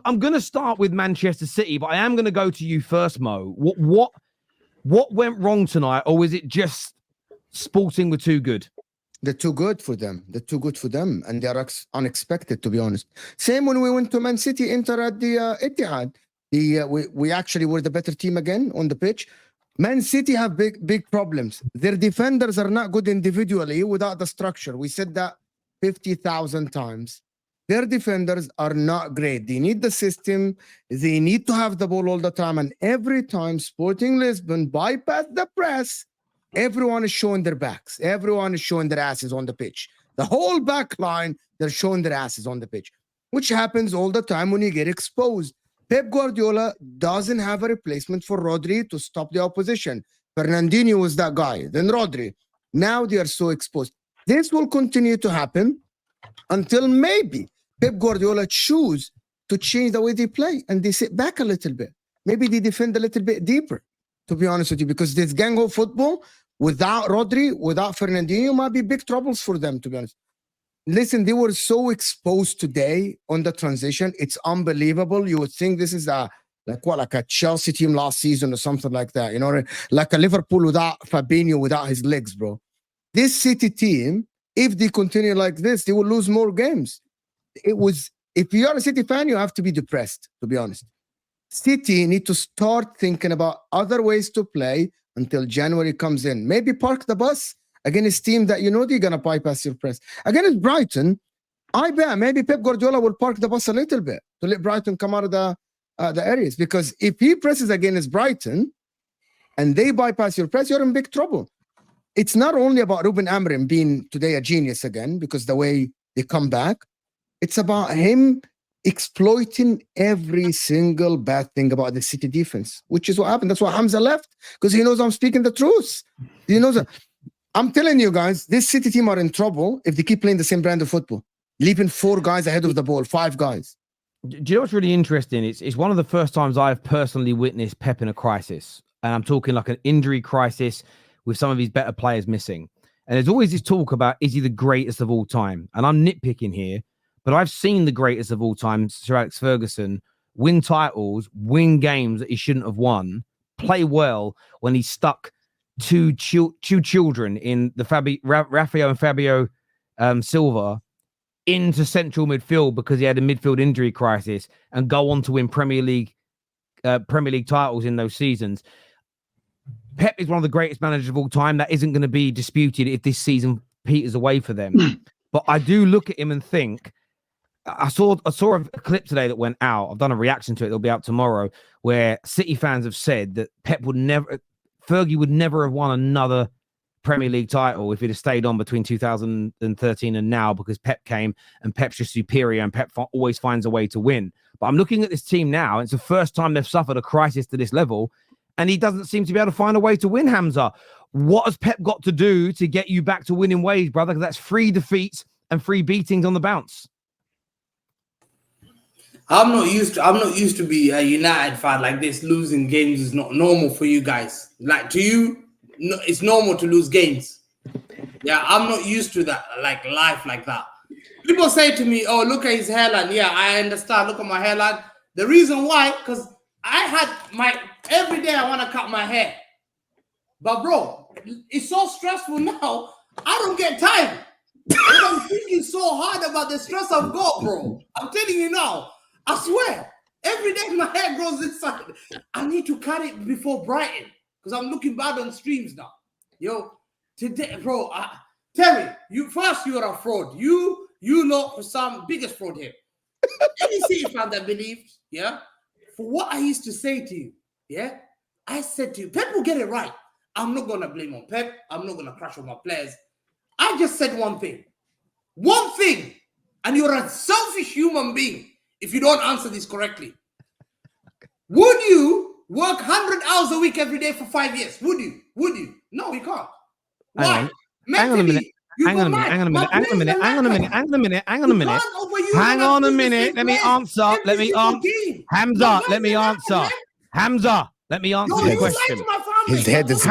I'm going to start with Manchester City, but I am going to go to you first, Mo. What went wrong tonight, or was it just Sporting were too good? They're too good for them. They're too good for them, and they're unexpected, to be honest. Same when we went to Man City, Inter at the Etihad. We actually were the better team again on the pitch. Man City have big problems. Their defenders are not good individually without the structure. We said that 50,000 times. Their defenders are not great. They need the system. They need to have the ball all the time. And every time Sporting Lisbon bypass the press, everyone is showing their backs. Everyone is showing their asses on the pitch. The whole back line, they're showing their asses on the pitch, which happens all the time when you get exposed. Pep Guardiola doesn't have a replacement for Rodri to stop the opposition. Fernandinho was that guy, then Rodri. Now they are so exposed. This will continue to happen until maybe Pep Guardiola choose to change the way they play and they sit back a little bit. Maybe they defend a little bit deeper, to be honest with you, because this gang of football without Rodri, without Fernandinho might be big troubles for them, to be honest. Listen, they were so exposed today on the transition. It's unbelievable. You would think this is like a Chelsea team last season or something like that, you know, like a Liverpool without Fabinho, without his legs, bro. This City team, if they continue like this, they will lose more games. If you are a City fan, you have to be depressed, to be honest. City need to start thinking about other ways to play until January comes in. Maybe park the bus against team that you know they're going to bypass your press. Against Brighton, I bet maybe Pep Guardiola will park the bus a little bit to let Brighton come out of the areas. Because if he presses against Brighton and they bypass your press, you're in big trouble. It's not only about Ruben Amorim being today a genius again, because the way they come back, it's about him exploiting every single bad thing about the City defense, which is what happened. That's why Hamza left, because he knows I'm speaking the truth. He knows that. I'm telling you guys, this City team are in trouble if they keep playing the same brand of football, leaving 4 guys ahead of the ball, 5 guys. Do you know what's really interesting? It's one of the first times I've personally witnessed Pep in a crisis. And I'm talking like an injury crisis with some of his better players missing. And there's always this talk about, is he the greatest of all time? And I'm nitpicking here, but I've seen the greatest of all time, Sir Alex Ferguson, win titles, win games that he shouldn't have won, play well when he stuck two children in the Rafael and Fabio Silva into central midfield because he had a midfield injury crisis, and go on to win Premier League titles in those seasons. Pep is one of the greatest managers of all time. That isn't going to be disputed if this season peters away for them. But I do look at him and think, I saw a clip today that went out. I've done a reaction to it. It'll be out tomorrow, where City fans have said that Fergie would never have won another Premier League title if it had stayed on between 2013 and now, because Pep came and Pep's just superior and Pep always finds a way to win. But I'm looking at this team now. It's the first time they've suffered a crisis to this level, and he doesn't seem to be able to find a way to win, Hamza. What has Pep got to do to get you back to winning ways, brother? Because that's 3 defeats and 3 beatings on the bounce. I'm not used to be a United fan like this. Losing games is not normal for you guys. Like, to you, it's normal to lose games. Yeah, I'm not used to that, like life like that. People say to me, oh, look at his hairline. Yeah, I understand. Look at my hairline. The reason why, because I had every day I want to cut my hair. But bro, it's so stressful now. I don't get time. I'm thinking so hard about the stress I've got, bro. I'm telling you now. I swear, every day my hair grows inside. I need to cut it before Brighton because I'm looking bad on streams now. Yo, today, bro, Terry, you're a fraud. You lot for some biggest fraud here. Any City fan that believed, yeah, for what I used to say to you, yeah, I said to you, Pep will get it right. I'm not going to blame on Pep. I'm not going to crash on my players. I just said one thing, and you're a selfish human being. If you don't answer this correctly, would you work 100 hours a week every day for 5 years? Would you? No, you can't. Why? Hang on a minute. Hang on a minute. Let me answer. Hamza, let me answer. Hamza, let me answer your question. His head is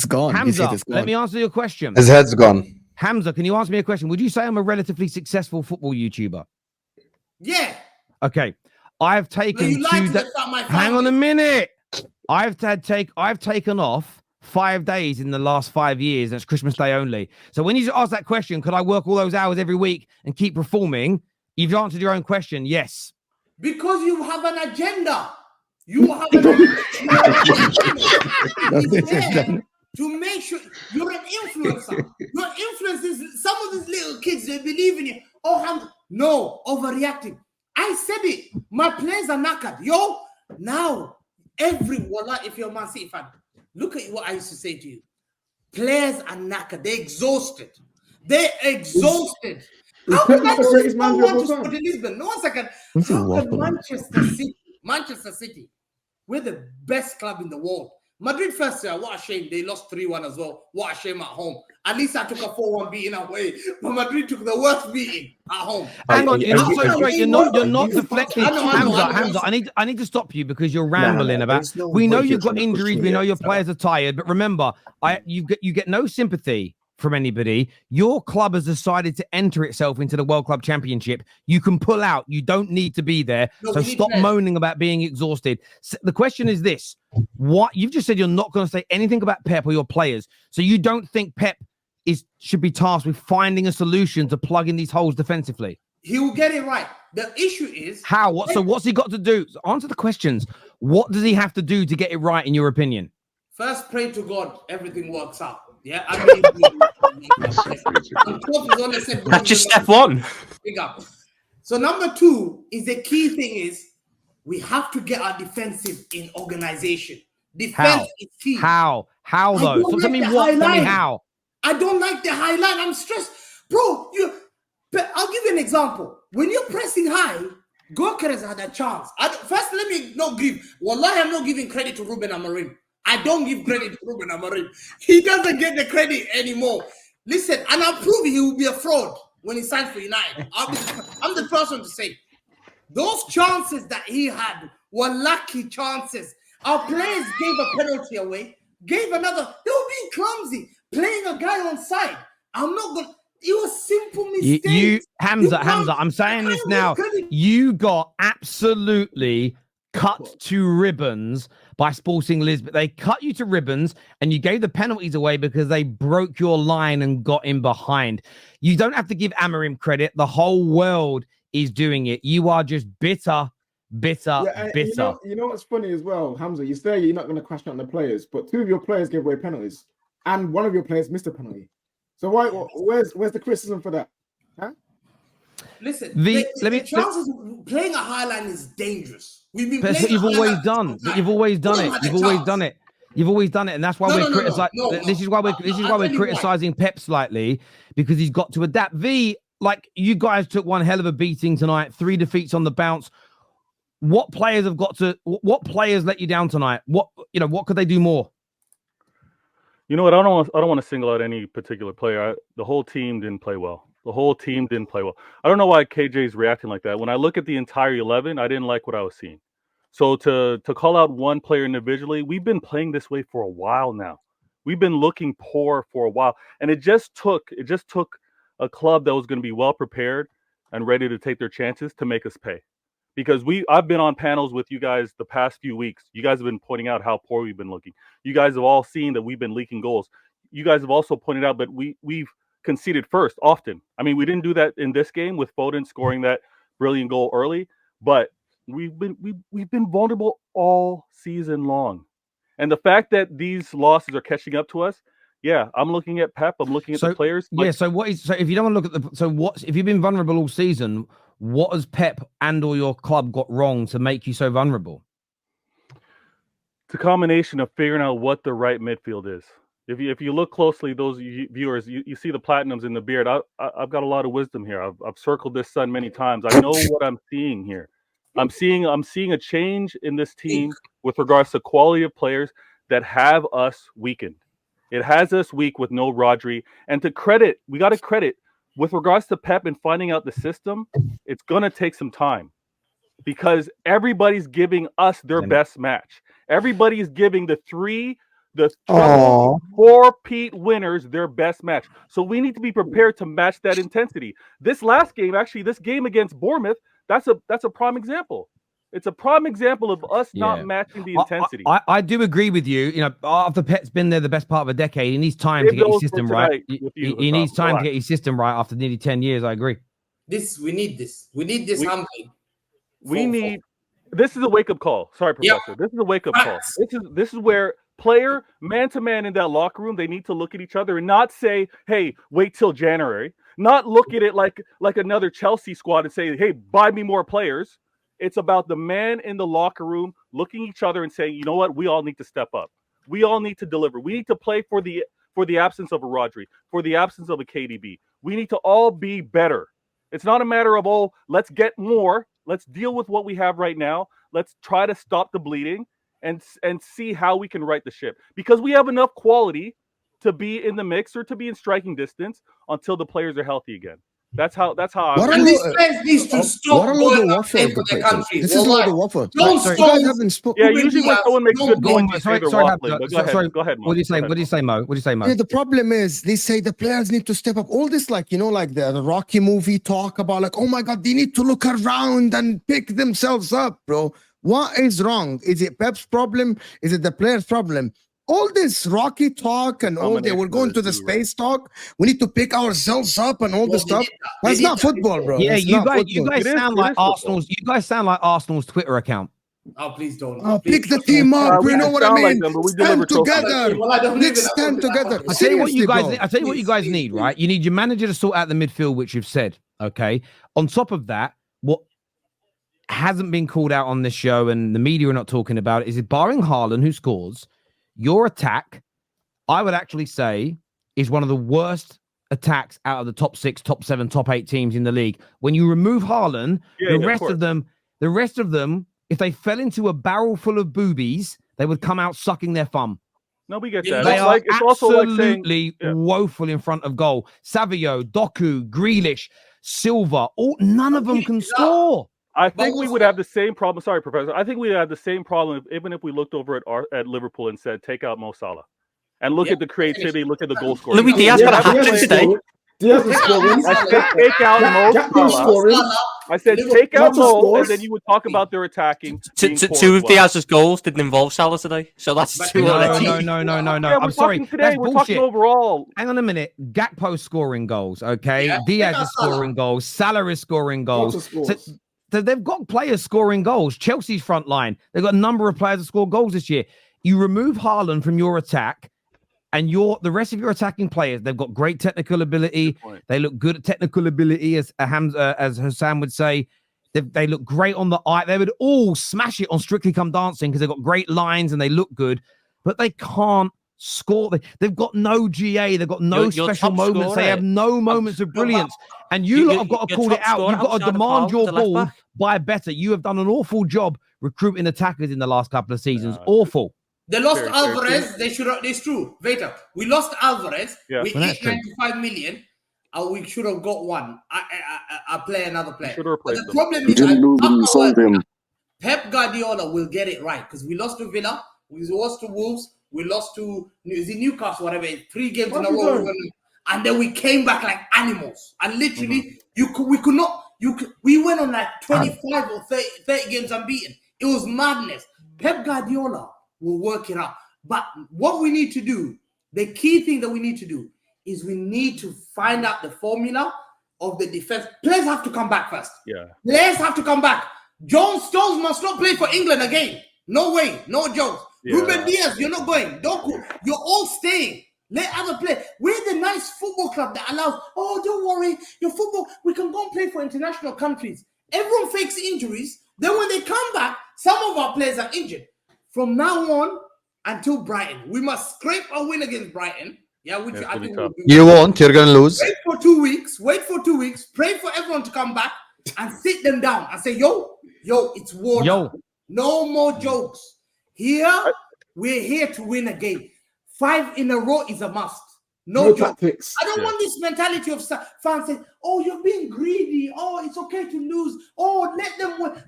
gone. Hamza, let me answer your question. His head's gone. Hamza, can you answer me a question? Would you say I'm a relatively successful football YouTuber? Yeah. Okay, I've No, taken you lied to them about my Hang on a family. minute. I've taken off 5 days in the last 5 years. That's Christmas Day only. So when you ask that question, could I work all those hours every week and keep performing? You've answered your own question. Yes. Because you have an agenda. You have an agenda. He's there to make sure you're an influencer. Your influence is some of these little kids, they believe in you. Oh, no, overreacting. I said it. My players are knackered. Yo, now, if you're a Man City fan, look at what I used to say to you. Players are knackered. They're exhausted. They're exhausted. How can I do this? No one to Sporting Lisbon. No, 1 second. How can Manchester City, we're the best club in the world. Madrid first year, what a shame. They lost 3-1 as well. What a shame at home. At least I took a 4-1 beating away. But Madrid took the worst beating at home. Hang on, you're not so straight. You're not deflecting. Hamza, I need to stop you because you're rambling about. We know you've got injuries. We know your players are tired. But remember, you get no sympathy from anybody. Your club has decided to enter itself into the World Club Championship. You can pull out. You don't need to be there. No, so stop moaning about being exhausted. So the question is this: what you've just said, you're not going to say anything about Pep or your players. So you don't think Pep should be tasked with finding a solution to plug in these holes defensively? He will get it right. The issue is how. So what's he got to do? Answer the questions. What does he have to do to get it right, in your opinion? First, pray to God everything works out. Yeah, I mean, that's just step one. Big up. So number 2 is the key thing is we have to get our defensive in organization. Defense is key. How though? So tell me what. Tell me how. I don't like the highlight. I'm stressed, bro. I'll give you an example. When you're pressing high, Gokeres had a chance. First, let me not give. Wallahi, I'm not giving credit to Ruben Amorim. I don't give credit to Ruben Amorim. He doesn't get the credit anymore. Listen, and I'll prove he will be a fraud when he signs for United. I'm the person to say those chances that he had were lucky chances. Our players gave a penalty away, gave another. They were being clumsy, playing a guy on side. I'm not going to. It was simple mistakes. Hamza, I'm saying this now. You got absolutely cut to ribbons by Sporting Lisbon. They cut you to ribbons and you gave the penalties away because they broke your line and got in behind. You don't have to give Amorim credit. The whole world is doing it. You are just bitter. You know what's funny as well, Hamza? You say you're not going to crash out on the players, but 2 of your players gave away penalties and 1 of your players missed a penalty. So where's the criticism for that? Huh? Listen, the chances playing a high line is dangerous. We've been that's what you've always done. You've always done it. You've always done it, and that's why we're criticizing. This is why we're criticizing Pep slightly, because he's got to adapt. Like you guys took one hell of a beating tonight. 3 defeats on the bounce. What players let you down tonight? What could they do more? You know what? I don't want to single out any particular player. The whole team didn't play well. I don't know why KJ's reacting like that. When I look at the entire 11, I didn't like what I was seeing. So to call out one player individually, we've been playing this way for a while now. We've been looking poor for a while, and it just took a club that was going to be well prepared and ready to take their chances to make us pay. Because I've been on panels with you guys the past few weeks. You guys have been pointing out how poor we've been looking. You guys have all seen that we've been leaking goals. You guys have also pointed out that we've conceded first often. I mean, we didn't do that in this game with Foden scoring that brilliant goal early, but we've been vulnerable all season long. And the fact that these losses are catching up to us, yeah, I'm looking at Pep. I'm looking at the players. So if you don't want to look at if you've been vulnerable all season, what has Pep and or your club got wrong to make you so vulnerable? It's a combination of figuring out what the right midfield is. If you look closely, those viewers, you see the platinums in the beard. I've got a lot of wisdom here. I've circled this sun many times. I know what I'm seeing here. I'm seeing a change in this team with regards to quality of players that have us weakened. It has us weak with no Rodri. And we got to credit with regards to Pep and finding out the system. It's going to take some time because everybody's giving us their best match. Everybody's giving the 4-peat winners their best match. So we need to be prepared to match that intensity. This last game, actually, this game against Bournemouth, That's a prime example. It's a prime example of us not matching the intensity. I do agree with you. You know, after Pet's been there the best part of a decade, he needs time to get his system right. He needs time to get his system right after nearly 10 years. I agree. We need this. We need this. This is a wake-up call. Sorry, Professor. Yeah. This is a wake-up call. This is where player, man-to-man in that locker room, they need to look at each other and not say, hey, wait till January. Not look at it like another Chelsea squad and say, hey, buy me more players. It's about the man in the locker room looking at each other and saying, you know what? We all need to step up. We all need to deliver. We need to play for the absence of a Rodri, for the absence of a KDB. We need to all be better. It's not a matter of, oh, let's get more. Let's deal with what we have right now. Let's try to stop the bleeding and see how we can right the ship. Because we have enough quality to be in the mix or to be in striking distance until the players are healthy again. That's how and these players need to stop going up for the country. This is not the waffle. Don't stop. Yeah, usually when someone makes good points, they say they're waffling. But go ahead, Mo. What do you say, Mo? Yeah, the problem is they say the players need to step up. All this, like the Rocky movie talk about, like, oh my God, they need to look around and pick themselves up, bro. What is wrong? Is it Pep's problem? Is it the players' problem? All this Rocky talk and all that, we're going to the space talk. We need to pick ourselves up and all this stuff. That's not football, bro. Yeah, you guys sound like Arsenal's. You guys sound like Arsenal's Twitter account. Oh, please don't. Pick the team up. You know what I mean? Like them, stand together. Let's stand together. I tell you what you guys. I tell you what you guys need. Right? You need your manager to sort out the midfield, which you've said. Okay. On top of that, what hasn't been called out on this show, and the media are not talking about it, is barring Haaland, who scores. Your attack, I would actually say, is one of the worst attacks out of the top 6, top 7, top 8 teams in the league. When you remove Haaland, the rest of them, if they fell into a barrel full of boobies, they would come out sucking their thumb. No, we get that. They are absolutely woeful in front of goal. Savio, Doku, Grealish, Silva, none of them can score. I think we would have the same problem. Sorry, Professor. I think we would have the same problem even if we looked over at Liverpool and said, take out Mo Salah. And look at the creativity, look at the goal scoring. Luis Diaz got a hat-trick today. Diaz is scoring. I said, take out Mo Salah. I said, take out Mo, and then you would talk about their attacking. Two of Diaz's goals didn't involve Salah today. So that's two already. No. Yeah, I'm sorry. Today, we're talking overall. Hang on a minute. Gakpo's scoring goals, okay? Yeah. Diaz is scoring goals. Salah is scoring goals. So they've got players scoring goals. Chelsea's front line, they've got a number of players that score goals this year. You remove Haaland from your attack, and the rest of your attacking players, they've got great technical ability. They look good at technical ability, as Hassan would say. They look great on the eye. They would all smash it on Strictly Come Dancing because they've got great lines and they look good, but they can't score. They've got no GA. They've got no special moments. They have no moments of brilliance. And you lot have got to call it out. You've got to demand your ball by better. You have done an awful job recruiting attackers in the last couple of seasons. Awful. They lost Alvarez. They should have. It's true. Wait up. We lost Alvarez. Yeah. We hit 95 million. We should have got one. I play another player. But the problem is, Pep Guardiola will get it right because we lost to Villa. We lost to Wolves. We lost to Newcastle, whatever, 3 games in a row. And then we came back like animals. And literally, we went on like 25 or 30 games unbeaten. It was madness. Pep Guardiola will work it out. But what we need to do, the key thing that we need to do, is we need to find out the formula of the defense. Players have to come back first. Yeah. Players have to come back. John Stones must not play for England again. No way. No jokes. Yeah. Ruben Diaz, you're not going. You're all staying. Let other play. We're the nice football club that allows, don't worry, your football, we can go and play for international countries. Everyone fakes injuries. Then when they come back, some of our players are injured. From now on until Brighton, we must scrape a win against Brighton. Yeah, which I think we'll do. You won't. You're going to lose. Wait for 2 weeks. Pray for everyone to come back and sit them down and say, yo, it's war. No more jokes. We're here to win a game. 5 in a row is a must. No tactics. I don't want this mentality of fans saying, you're being greedy. It's okay to lose. Let them win.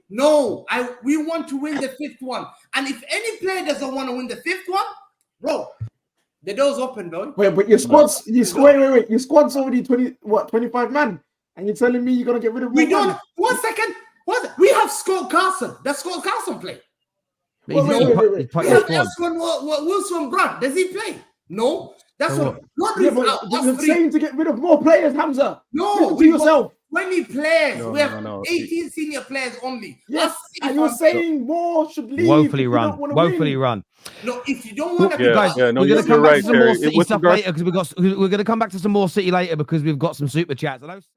No, we want to win the 5th one. And if any player doesn't want to win the 5th one, bro, the door's open, bro. Wait, but your squad's already 25 man. And you're telling me you're gonna get rid of? We don't. 1 second. What? We have Scott Carson. Does Scott Carson play? But he's Wait, not wait, wait. part We of the have squad. Wilson Brand. Does he play? No. That's So what. Yeah, Rodri's but out. you're Us three. saying to get rid of more players, Hamza. No, Listen to we got yourself. 20 players. No, We have no. 18 senior players only. Yes, Us and three you're fans- saying more should leave. Woefully if you run. don't wanna Woefully win. run. No, if you don't want to Yeah, Guys, yeah, no, we're you're going to come back right, to some more Terry. City With stuff regards- later because we're going to come back to some more City later because we've got some super chats. I know